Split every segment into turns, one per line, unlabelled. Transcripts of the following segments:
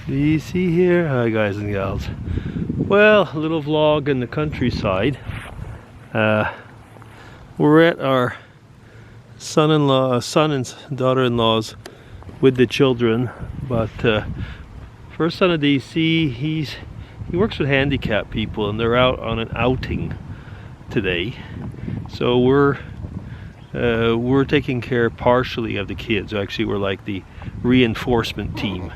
Do you see here? Hi guys and gals. Well, a little vlog in the countryside. We're at our son and daughter-in-law's with the children, but first son of DC, he works with handicapped people and they're out on an outing today. So we're taking care partially of the kids. Actually, we're like the reinforcement team.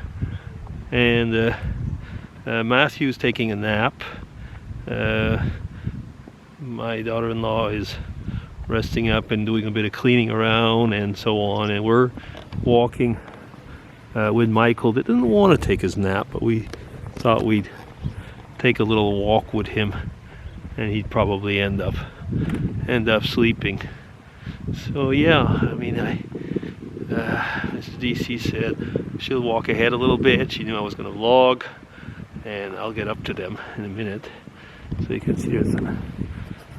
And Matthew's taking a nap. My daughter-in-law is resting up and doing a bit of cleaning around and so on. And we're walking with Michael that didn't want to take his nap, but we thought we'd take a little walk with him, and he'd probably end up sleeping. So yeah, I mean, Mrs. DC said she'll walk ahead a little bit. She knew I was going to vlog, and I'll get up to them in a minute. So you can see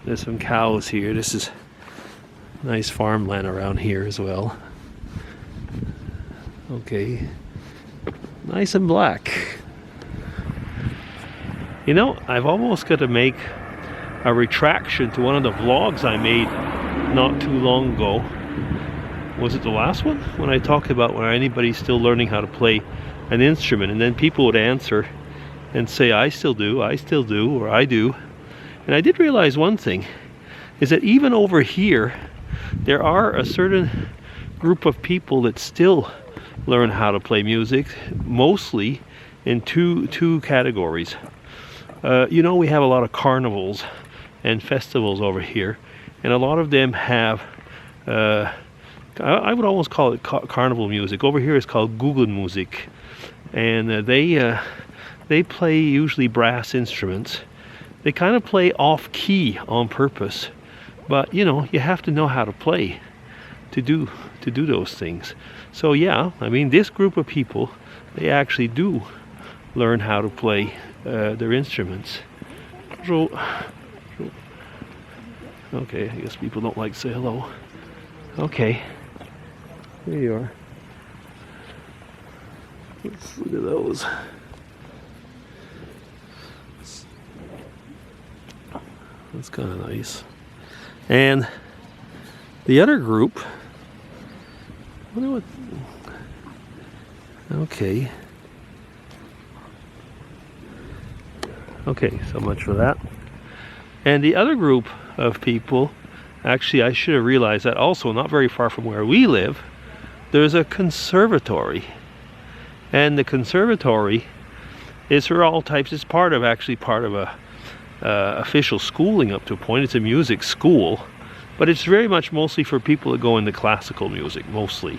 there's some cows here. This is nice farmland around here as well. Okay, nice and black. You know, I've almost got to make a retraction to one of the vlogs I made not too long ago. Was it the last one? When I talked about when anybody's still learning how to play an instrument, and then people would answer and say, I still do, or I do. And I did realize one thing, is that even over here, there are a certain group of people that still learn how to play music, mostly in two categories. You know, we have a lot of carnivals and festivals over here, and a lot of them have I would almost call it carnival music. Over here it's called Guggenmusik, and they play usually brass instruments. They kind of play off key on purpose, but you know, you have to know how to play to do those things. So yeah, I mean, this group of people, they actually do learn how to play their instruments. So, okay, I guess people don't like to say hello. Okay, there you are. Let's look at those. That's kind of nice. And the other group, I wonder what. Okay. Okay, so much for that. And the other group of people, actually, I should have realized that also, not very far from where we live, there's a conservatory. And the conservatory is for all types. It's part of a official schooling up to a point. It's a music school, but it's very much mostly for people that go into classical music, mostly.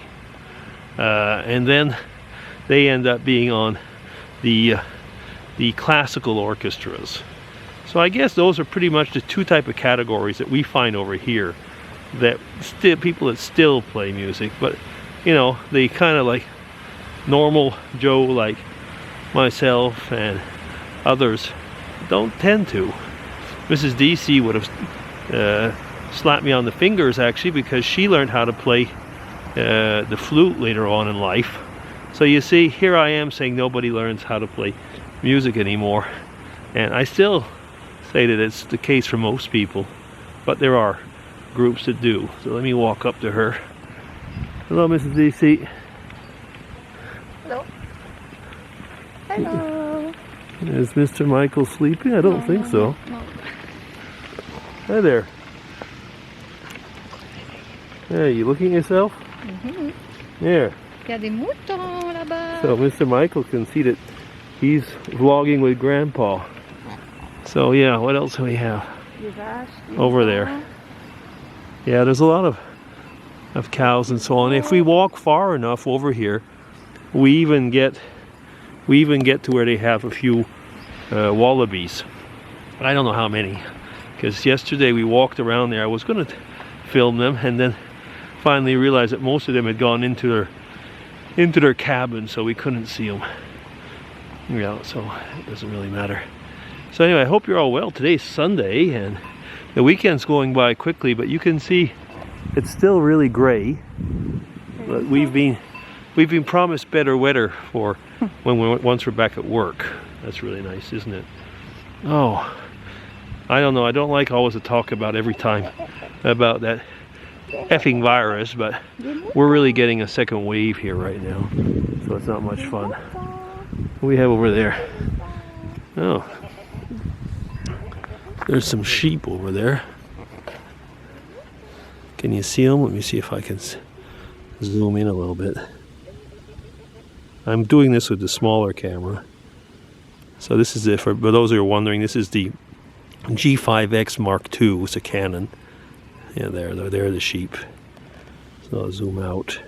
And then they end up being on the classical orchestras. So I guess those are pretty much the two type of categories that we find over here, that still people that still play music, but you know, they kind of like normal Joe like myself and others don't tend to. Mrs. DC would have slapped me on the fingers actually, because she learned how to play the flute later on in life. So you see, here I am saying nobody learns how to play music anymore, and I still say that it's the case for most people, but there are groups that do. So let me walk up to her. Hello, Mrs. DC.
Hello. Hello.
Is Mr. Michael sleeping? I don't think so.
No.
Hi there. Hey, you looking at yourself?
Mm-hmm.
There.
Il y a des moutons là-bas.
So Mr. Michael can see that he's vlogging with Grandpa. So yeah, what else do we have over there? Yeah, there's a lot of cows and so on. If we walk far enough over here, we even get to where they have a few wallabies. I don't know how many, because yesterday we walked around there. I was going to film them, and then finally realized that most of them had gone into their cabin, so we couldn't see them. Yeah, so it doesn't really matter. So anyway, I hope you're all well. Today's Sunday, and the weekend's going by quickly, but you can see it's still really gray. But we've been we've been promised better weather for once we're back at work. That's really nice, isn't it? Oh, I don't know. I don't like always to talk about every time about that effing virus, but we're really getting a second wave here right now, so it's not much fun. What do we have over there? Oh, there's some sheep over there. Can you see them? Let me see if I can zoom in a little bit. I'm doing this with the smaller camera. So this is it. For those who are wondering, this is the G5X Mark II. It's a Canon. Yeah, there are the sheep. So I'll zoom out.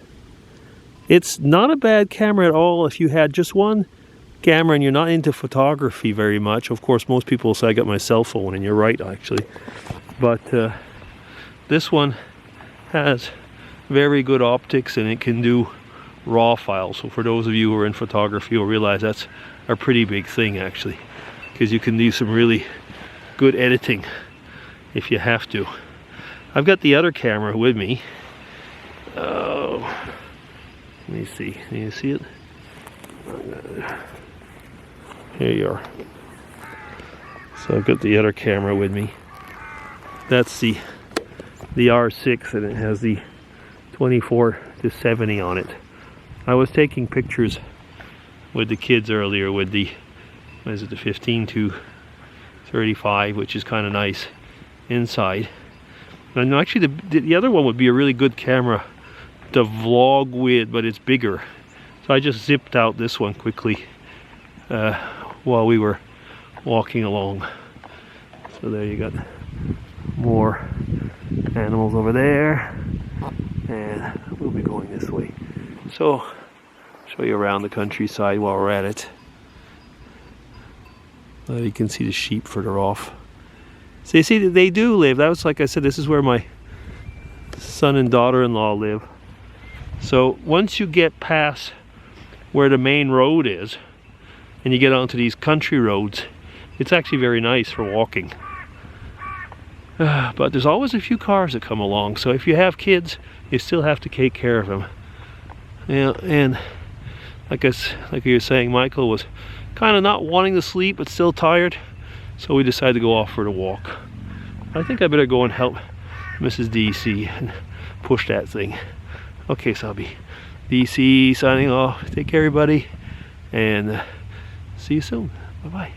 It's not a bad camera at all if you had just one camera and you're not into photography very much. Of course, most people say I got my cell phone, and you're right, actually. But this one has very good optics, and it can do raw files. So for those of you who are in photography, you'll realize that's a pretty big thing, actually, because you can do some really good editing if you have to. I've got the other camera with me. Oh, let me see. Can you see it? Here you are. So I've got the other camera with me. That's the R6, and it has the 24 to 70 on it. I was taking pictures with the kids earlier with the, what is it, the 15 to 35, which is kind of nice inside. And actually the other one would be a really good camera to vlog with, but it's bigger. So I just zipped out this one quickly while we were walking along. So there you got more animals over there, and we'll be going this way. So show you around the countryside while we're at it. You can see the sheep further off. So you see, they do live. That was, like I said, this is where my son and daughter-in-law live. So once you get past where the main road is and you get onto these country roads, it's actually very nice for walking. But there's always a few cars that come along, so if you have kids, you still have to take care of them. Yeah, and like you were saying, Michael was kind of not wanting to sleep but still tired, so we decided to go off for the walk. I think I better go and help Mrs. DC and push that thing. Okay, so I'll be DC signing off. Take care, everybody, and see you soon. Bye bye.